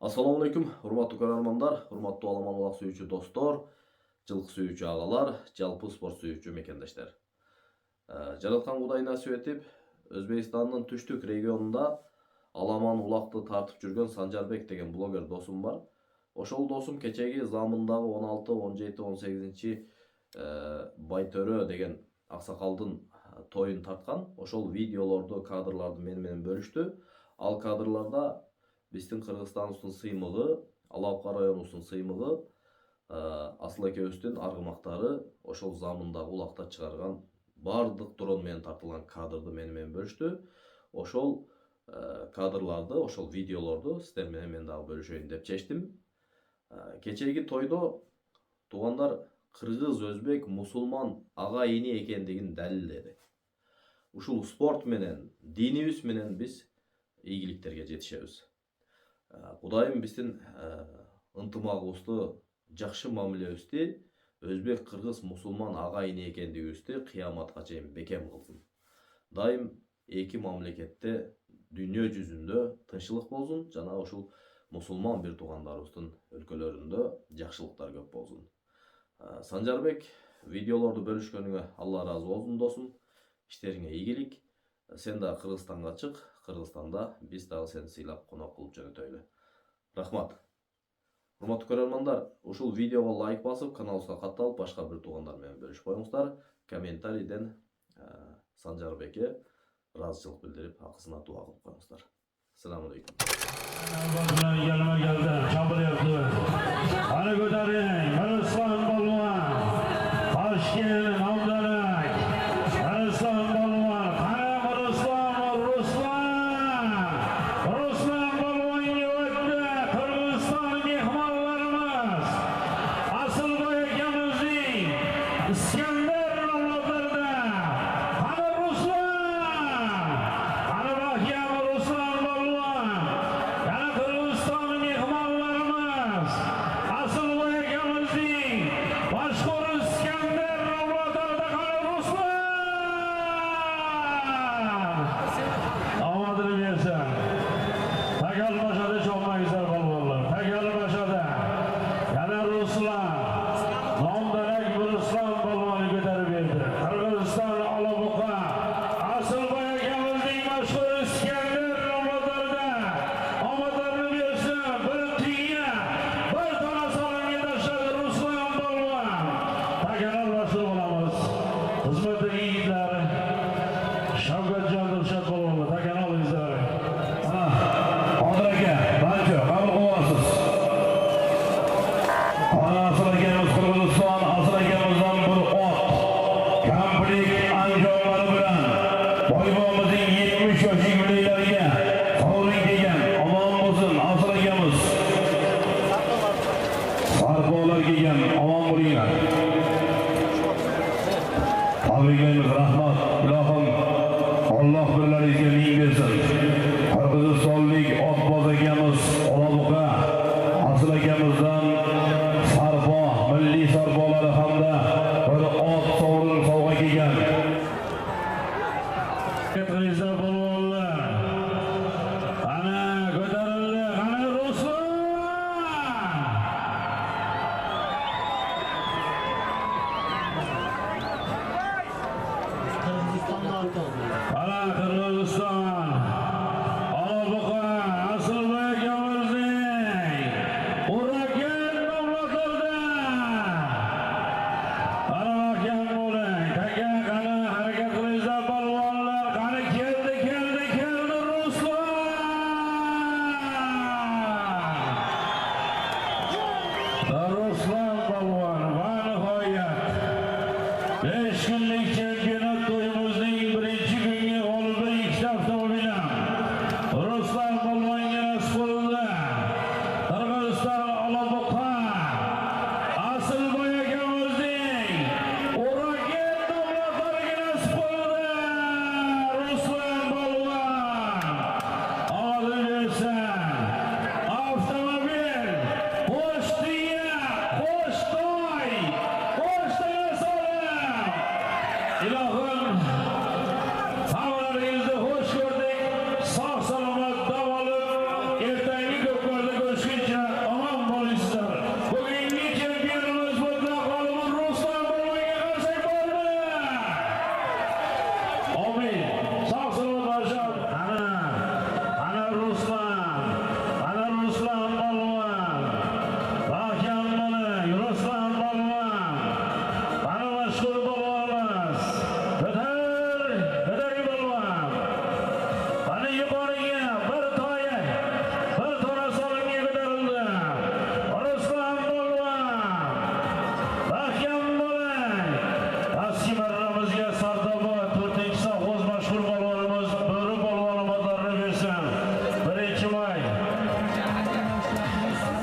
Assalamu alaikum, hurmatlı көрермандар, hurmatlı аламан сүйүүчү достор, жылкы сүйүүчү агалар, жалпы спорт сүйүүчү мекендештер. Жараткан Кудай насип этип, Өзбекстандын түштүк регионунда аламан улакты тартып жүргөн Санжарбек деген блогер досум бар. Ошол досум кечеги замындагы 16, 17, 18 Байтөрө деген аксакалдын тоюн тарткан. Ошол видеолорду, кадрларды менен бөлүштү. Ал кадрларда биздин Кыргызстаныбыздын сыймыгы, Алапка районубуздун сыймыгы, Асыл экөөбүздүн аргымактары ошол замындагы улакта чыгарган бардык дрон менен тартылган кадрды менен бөлүштү. Ошол кадрларды, ошол видеолорду сиздер менен мен дагы бөлүшөйүн деп чечтим. Кечеги тойдо туугандар кыргыз, өзбек, мусулман ага эне экендигин далилдеди. Ушул спорт менен, динибиз менен биз ийгиликтерге жетишебиз. Кудайым биздин ынтымагыбызды, жакшы мамилебизди өзбек, кыргыз, мусулман ага эне экендигибизди кыяматка чейин бекем кылсын. Дайым эки мамлекетте дүйнө жүзүндө тынччылык болсун, жана ушул мусулман бир туугандарыбыздын өлкөлөрүндө жакшылыктар көп болсун. Санжарбек, видеолорду бөлүшкөнүңө Алла ыраазы болсун досум. Иштериңе ийгилик. Сен да Кыргызстанга чык, Кыргызстанда биз дагы сени сыйлап конок кылып жөнөтөлү. Рахмат. Урматтуу көрөрмандар, ушул видеого лайк басып, каналыбызга катталып, башка бир туугандар менен бөлүшүп коюңуздар. Комментарийден Санжарбекке ыраазычылык билдирип, акысына дуа кылып коюңуздар. Assalamu alaikum.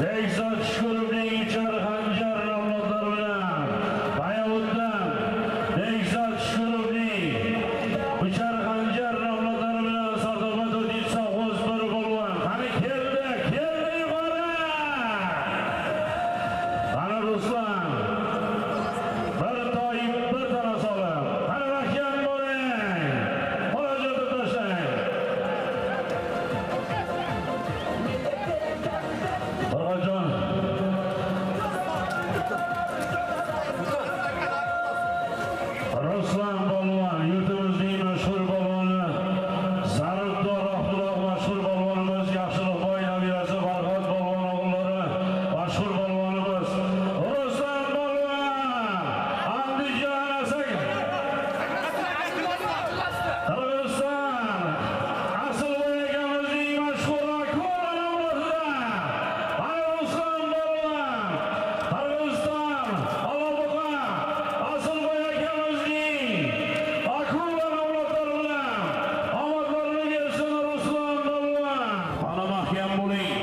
Bekzod Shukurovning Uchar Xanjar avlodlari bilan Bayovutdan Bekzod Shukurovning Uchar Xanjar avlodlari bilan Sardoba To'ydi sovg'oz bir bo'lgan. Qani keldi yuqori. Qani Ruslan. Bir toyib bir tana solib. Qani mahkam bo'ling. Qo'lajotib tashlang. Turg'unjon. Ruslan polvon, yurtimizning mashhur polvoni, Zaribdor Abduloq mashhur polvonimiz, Yaxshilik boy nabirasi Farhod polvon o'g'illari mashhur polvonimiz. Ruslan polvon, Andijon Asaka. Qirg'iziston, Asilboy akamizning mashhur Akula nomlaridan. Mana Ruslan polvon, Qirg'iziston, Olobuqa, Asilboy akamizning Akula nomlari bilan omadlarini bersin Ruslan polvon. Ana mahkam bo'ling.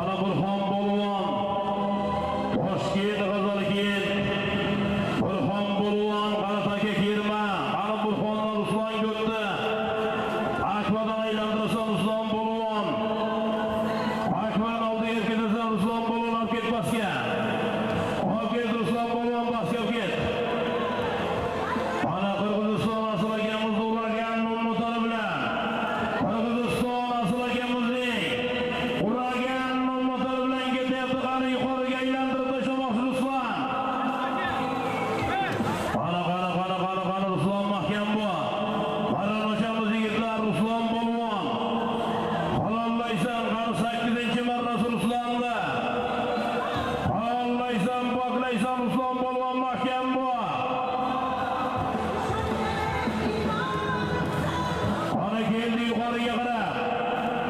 Ana Burxon polvon. Toshkent G'azalkeyin. Burxon polvon Qarataga kirma. Ana Burxondan Ruslan o'tdi. Akbadan aylantirsan Ruslan polvon. Akbar oldiga ketsan Ruslan polvon olib ket pastga. Olib ket Ruslan polvon pastga olib ket. Ana Qirg'iziston asıl akamiz Uragan Nurmutali bilan. Qirg'iziston asıl akamizning Uragan Nurmutali bilan ketyapti. Qani yuqoriga aylantirib tashlamoqchi Ruslan. Qani Ruslan mahkam bu. Qarindoshimiz yigitlar Ruslan polvon. Halollaysan qani 8-marrasi Ruslanni. Halollaysan, poklaysan Ruslan polvon mahkam bu. Qani keldi yuqoriga qarab.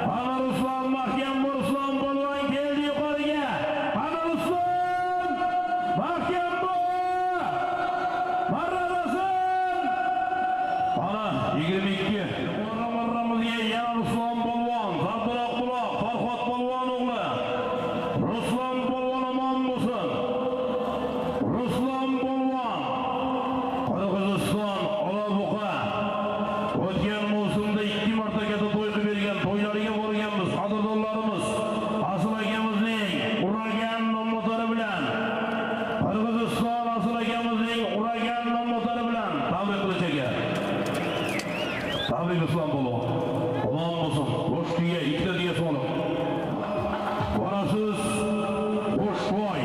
Qani Ruslan mahkam bu. Ruslan polvon keldi yuqoriga. Qani Ruslan mahkam bu. Marradasin. Qani 22. Marramizga yana Ruslan polvon, Zardoq buloq, Farhod polvon o'g'li. Ruslan polvon omon bo'lsin. Ruslan polvon. Qirg'iziston Olobuqa. O'tgan mavsumda 2 marta katta to'yni bergan, to'ylariga borganmiz, qadrdonlarimiz. Asıl akamizning Uragan nomlari bilan. Qirg'iziston asıl akamizning Uragan nomlari bilan tabrik qilish aka. Tabrik Ruslan polvon. Omon bo'lsin. Bosh tuya, ikkita tuya solib. Borasiz Boshboy.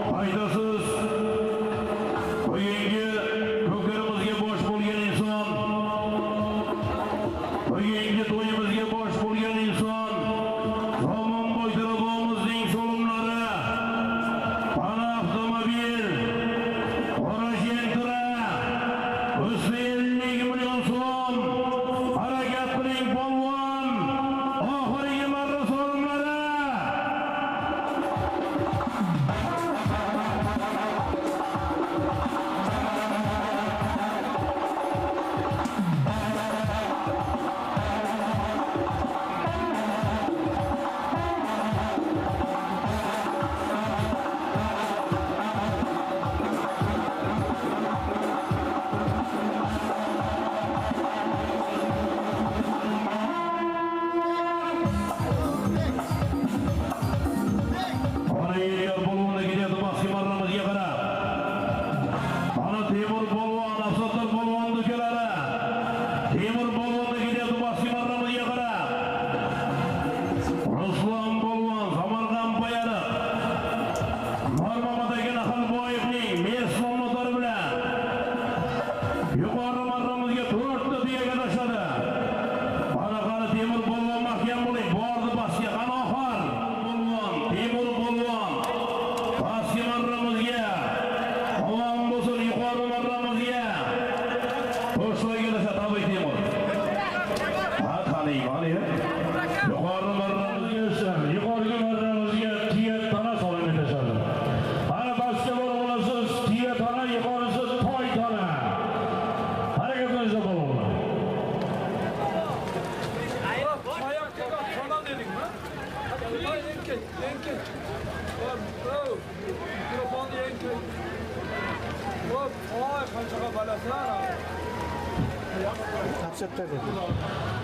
Foydasiz. Bugungi ko'karimizga bosh bo'lgan inson. Bugungi to'yimizga bosh bo'lgan inson. Zomonboy Tirobomizning so'limlari. Pana avtomobil. Qorashentra. 50 million so'm. Harakat qiling polvon. Oxirgi marra so'limlari.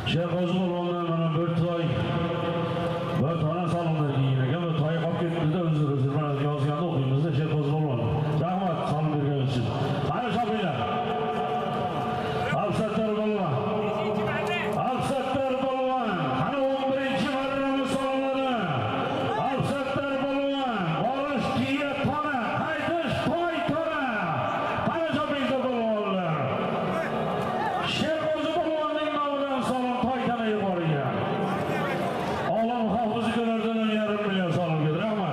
Şeyh Ozmoğlu'ndan bana bir tane salonlar giyin ekan. Bu toy qolib ketdida o'zimiz mana yozganda o'qiymiz-da Şeyh Ozmoğlu. Rahmat salom berganingiz uchun. Qani shopinglar. Afsatlar bo'lgan. Afsatlar bo'lgan. Qani 11-marramiz salonlari. Afsatlar bo'lgan. Borish tiya tona, qaytish toy tona. Qani shopinglar bo'lganlar. Şeyh Ozmoğlu'nun nomidan salon toy tona yuqoriga. Olam hafızı günlerden yarım milyon salon gelir ama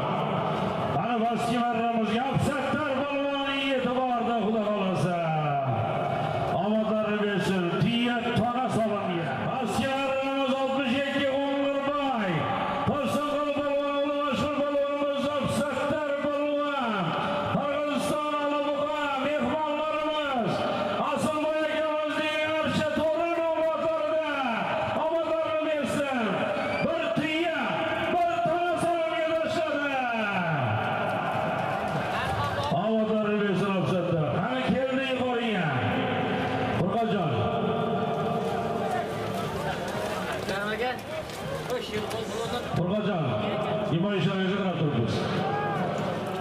hani baski marramız yapsaklar balvan iyi etibarda Xudo kalırsa amadları versin diyet tona salon ya baski marramız 62 Umgurbay Torsakal balvan ulaşır balvanımız yapsaklar balvan Kırgızistan Alıbuqa mehmanlarımız asıl boyakamız değil arşa torun olmaklarında amadları versin Avatarı versin Afsatda. Hani keldi yuqoriga. Furqatjon. Furqatjon. Imoy ishlaringizni qarab turibmiz.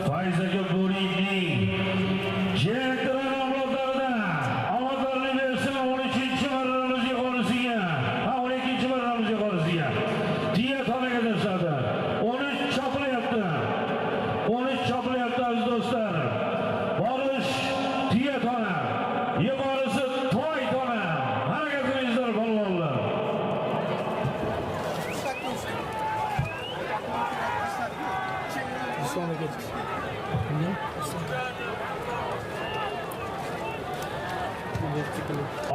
Faiz aka Bo'riyning Jentran avlodlarida avatarni versin 13-marramiz yuqorisiga. Ha 12-marramiz yuqorisiga. Diya tonaga tashladi. 13 chopilyapti. 13 chopilyapti aziz do'stlar. Borish tiya tona, yuqorisi toy tona. Harakat qilinglar polvonlar.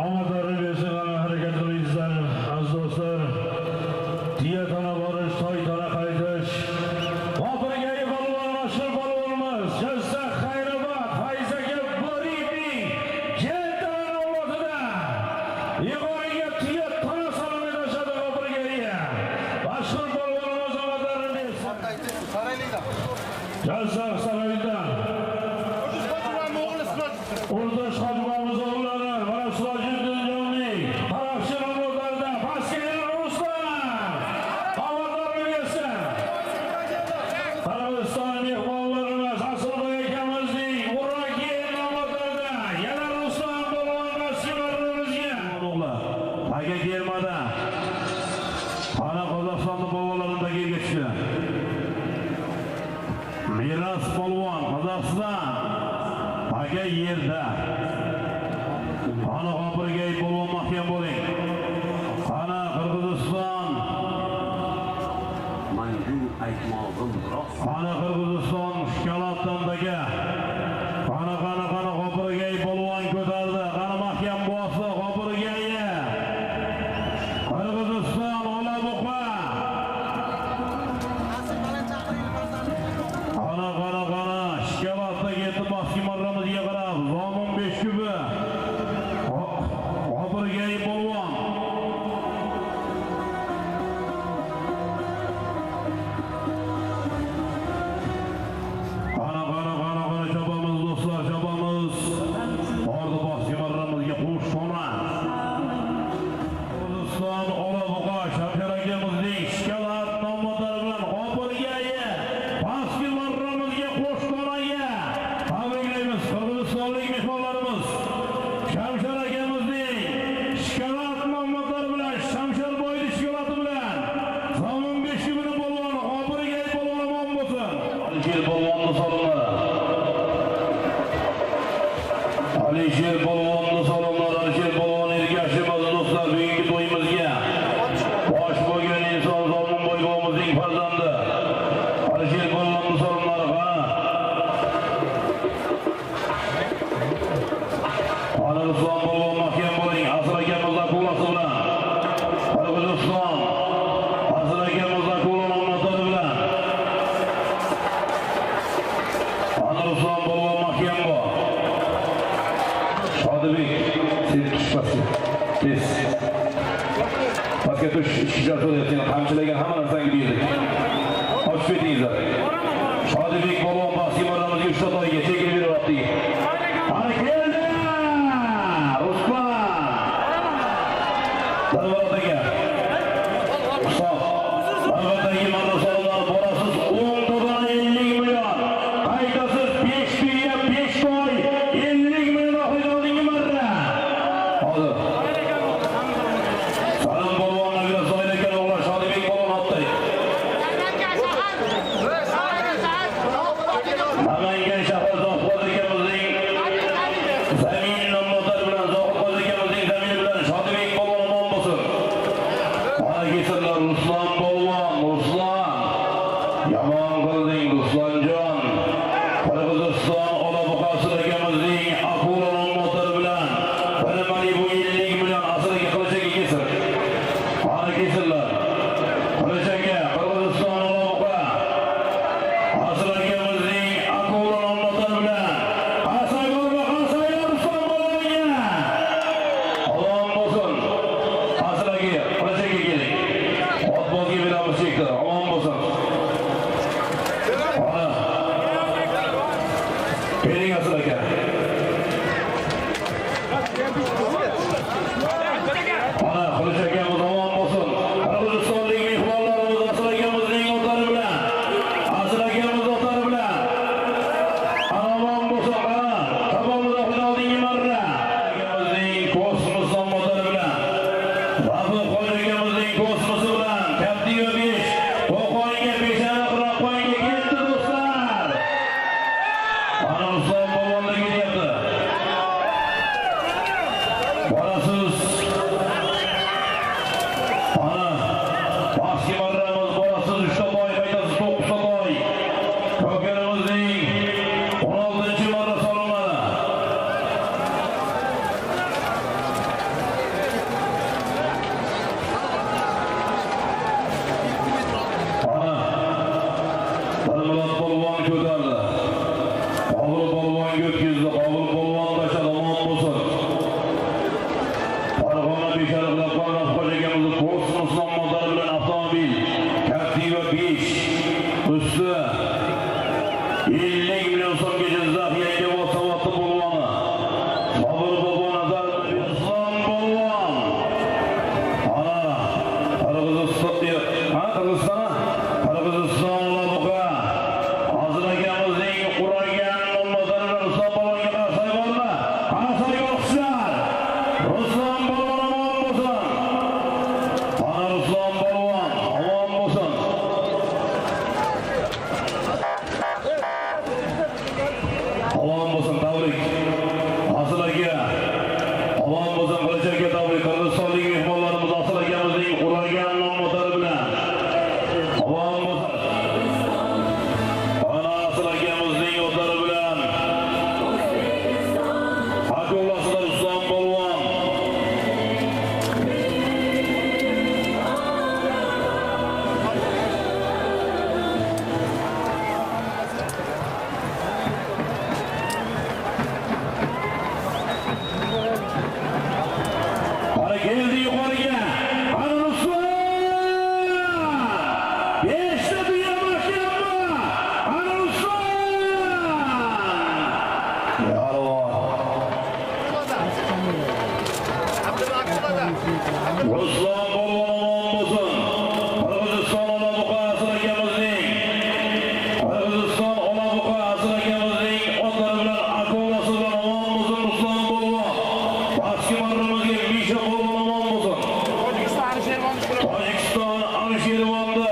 Omadlari bersin harakat qilinglar aziz do'stlar. Tiya tona borish, toy tona qaytish. Hopirgayi polvon mashhur polvonimiz Jizzax Xayrobod Faiz aka Bo'riyning Jentran avlodida yuqoriga tiya tona saloni tashladi hopirgayi. Mashhur polvonimiz omadlarini bersin. Jizzax saroyidan Urdush Hojiboyimiz o'g'illari mana Sirojiddin Joniy Qarabshin avlodlarida Baskir Ruslan omadlarini bersin. Qirg'iziston mehmonlarimiz Asilboy akamizning Uragen avlodlarida yana Ruslan polvon Baskilarimizga o'g'illar taga kelmadi. Qani Qozog'istonning polvonlaridan taga tushdi. Miras polvon Qozog'iston taga yerda. Qani Hopirgay polvon mahkam bo'ling. Qani Qirg'iziston Qani Qirg'iziston shikolatdagi qani Hopirgay polvon ko'tardi. Qani mahkam bosdi Hopirgayni. Qirg'iziston Olabuqa. Qani shikolatda ketdi baski marramizga qarab. Zomin 5 kubi. Hopirgay polvon. Qani chopamiz do'stlar, chopamiz. Bordi baski marramizga qo'sh tona. Qirg'iziston Olabuqa Shavkat akamizning shikolat nomlari bilan Hopirgayi baski marramizga qo'sh tonaga tabriklaymiz. Qirg'izistonlik mehmonlarimiz Shamshar akamizning shikolat nomlari bilan Shamsharboyning shikolati bilan Zomin 5 kubini polvoni Hopirgayi polvon omon bo'lsin. Alisher polvonni salomlari. Alisher polvonni salomlari. Alisher polvon ergashimiz do'stlar bugungi to'yimizga bosh bo'lgan inson Zomin boybo'mizning farzandi. Alisher polvonni salomlari. Qani Ruslan polvon mahkam bo'ling. Asir akamiz aqullasi bilan Qirg'iziston Asir akamiz aqullon ommatlari bilan Qani Ruslan polvon mahkam bo'l. Shodibek sen tushpasin. Tez. Pastga tush, ishga so'rayapsan. Qamchilagan hamma narsani berdik. nasip etingizlar. Shodibek polvon Basimaramizga 3 ta to'yga chekib beryapti. Ana keldi! Ruslan! Darvozaga. Ustoz. Darvozaga madrasalar borasiz 10 to'dan 50 million. Qaytasiz 5 tuya 5 to'y 50 million oxirgi marra. Hozir. Salom polvonlarga zoyir ekan o'g'lar Shodibek polvon otdi. Namangan shahar Zohid akamizning zamin nomlari bilan Zohid akamizning zamini bilan Shodibek polvon omon bo'lsin. Ana kelsinlar Ruslan polvon, Ruslan. Yomon qilding Ruslanjon. Qirg'iziston Olabuqasi akamizning Akula nomlari bilan Bilimali bu 50 million asriga qilichaga kelsin. Ana kelsinlar. Qilichaga Qirg'iziston Olabuqa asrigamizning Akula nomlari bilan Asagorga Asayar Ruslan polvonga. Omon bo'lsin. Asriga qilichaga keling. Otbozga beramiz sektor. Omon bo'lsin. Ana. Keling asriga. Ana qilichagamiz omon bo'lsin. Qirg'izistonlik mehmonlarimiz asrigamizning otlari bilan. Asragamiz otlari bilan. Omon bo'lsin. Ana tabomiz oldingi marra. Asrigamizning kosmos nomlari bilan. Rafi qo'ygamizning kosmosi bilan. Kaptiyo 5. Qo'qonga 5 aniqroq qo'yga ketdi do'stlar. Ana Ruslan polvonlar kelyapti. Borasiz. Ana Baski marramiz borasiz 3 ta to'y, qaytasiz 9 ta to'y. Ko'karimizning 16-marra solinadi. Ana Dalmurat polvon ko'tardi. Qobul polvon o'tkazdi. Qobul polvon tashladi. Omon bo'lsin. Farg'ona beshariqlab qolgan xo'jagamizning kosmos nomlari bilan avtomobil Captiva 5 usti 50 million so'mgacha zax yangi savatli polvoni. Qobul polvon nazarida Ruslan polvon. Ana Qirg'iziston Olabuqa asrigamizning quragan nomlari bilan Ruslan polvonga qarasay bormi? Qarasay yo'qlar. Ruslan polvon omon bo'lsin. Ana Ruslan polvon omon bo'lsin. Omon bo'lsin tabrik. Asriga omon bo'lsin qilichaga tabrik. Qirg'izistonlik mehmonlarimiz asrigamizning quragan nomlari bilan. Omon bo'lsin. Ana asrigamizning otlari bilan. Akolasida Ruslan polvon. Ana keldi yuqoriga. Ana Ruslan. 5 ta tuya boshlayapti. Ana Ruslan. Ya Allah. Ruslan polvon omon bo'lsin. Qirg'iziston Olabuqa asrigamizning Qirg'iziston Olabuqa asrigamizning otlari bilan akolasi bilan omon bo'lsin Ruslan polvon. Baski marramizga Misha polvon omon bo'lsin. Tojikiston Alishervonda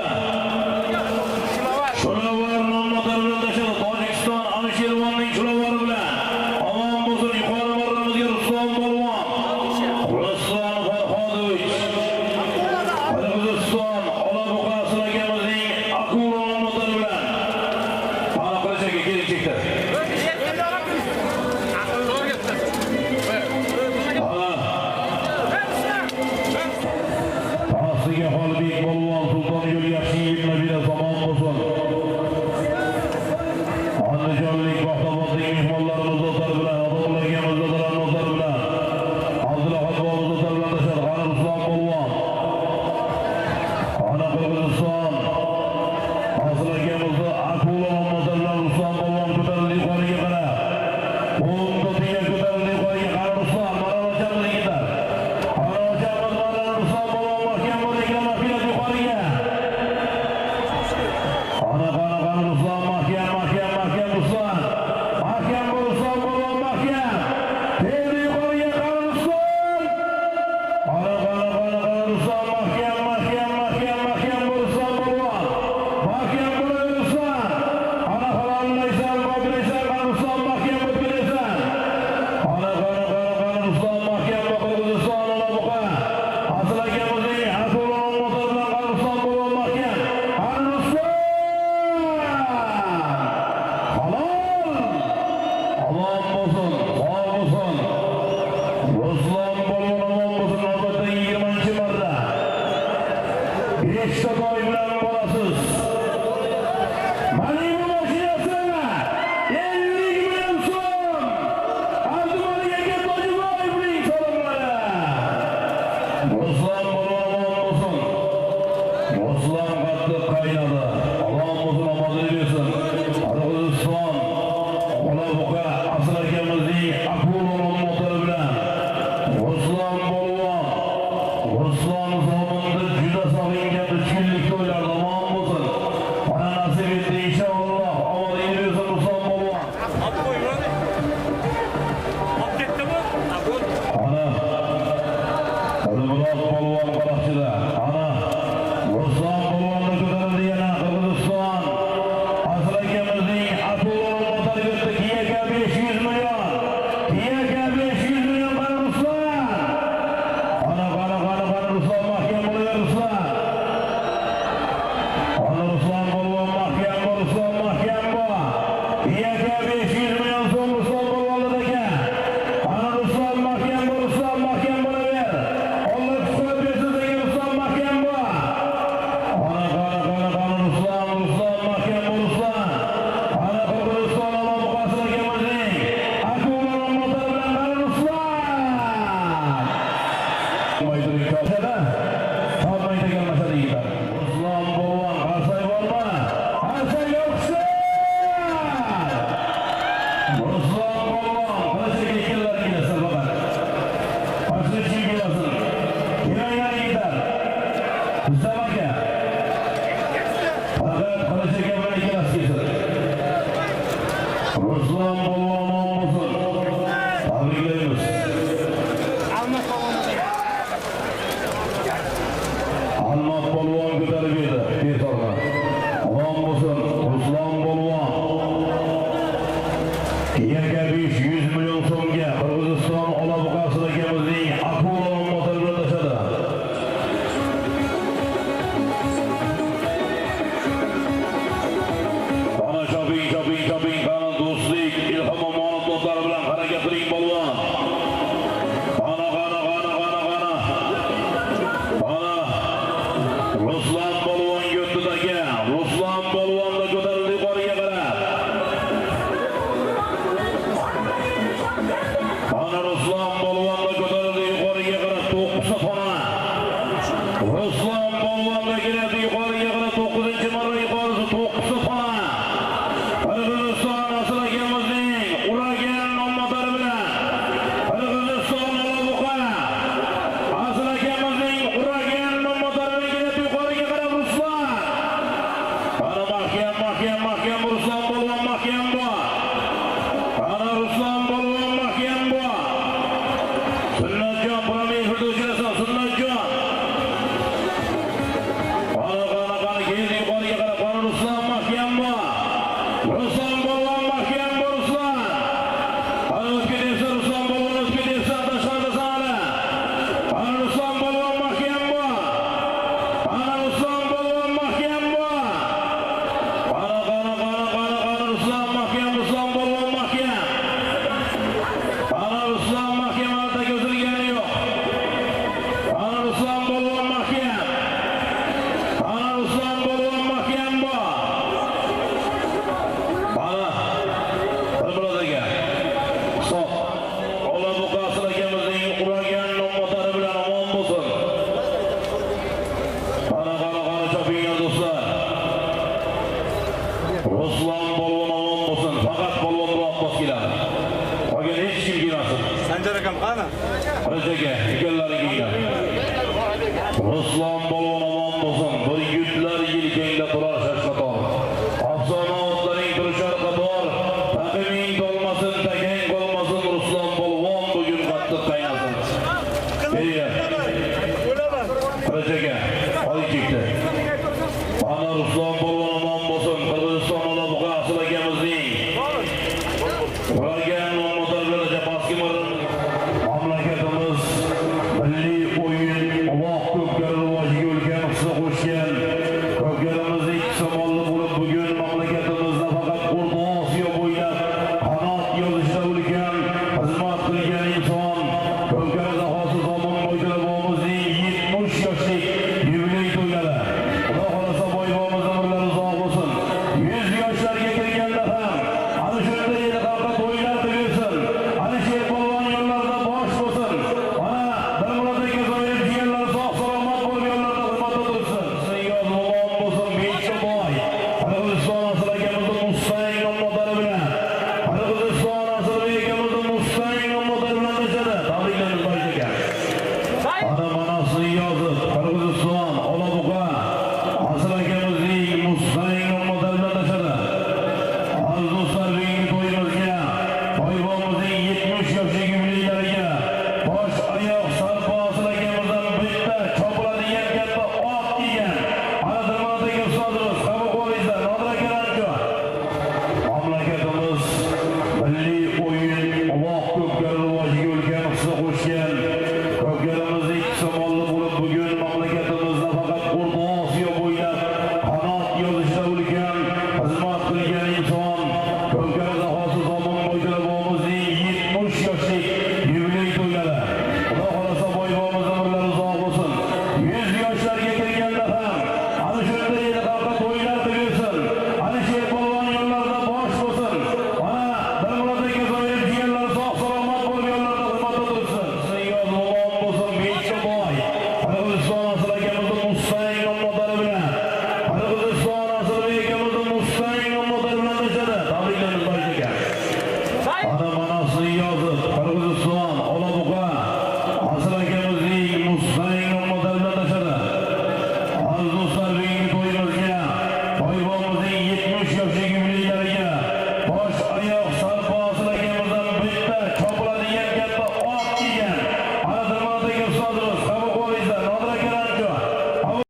Ruslan polvon omon bo'lsin. Faqat polvon Abbos keladi. Qolgan hech kim kelmasin. Sanjar akam qani? Qarachaga, ekanlari kelgan. Ruslan polvon omon bo'lsin. Bir yutlar yelkangda turar shashmaton. Afsona otlaring turishar qator. Taqiming qolmasin, takang qolmasin. Ruslan polvon bugun qattiq qaynasin. Qarachaga, oy chekdi. Ana Ruslan polvon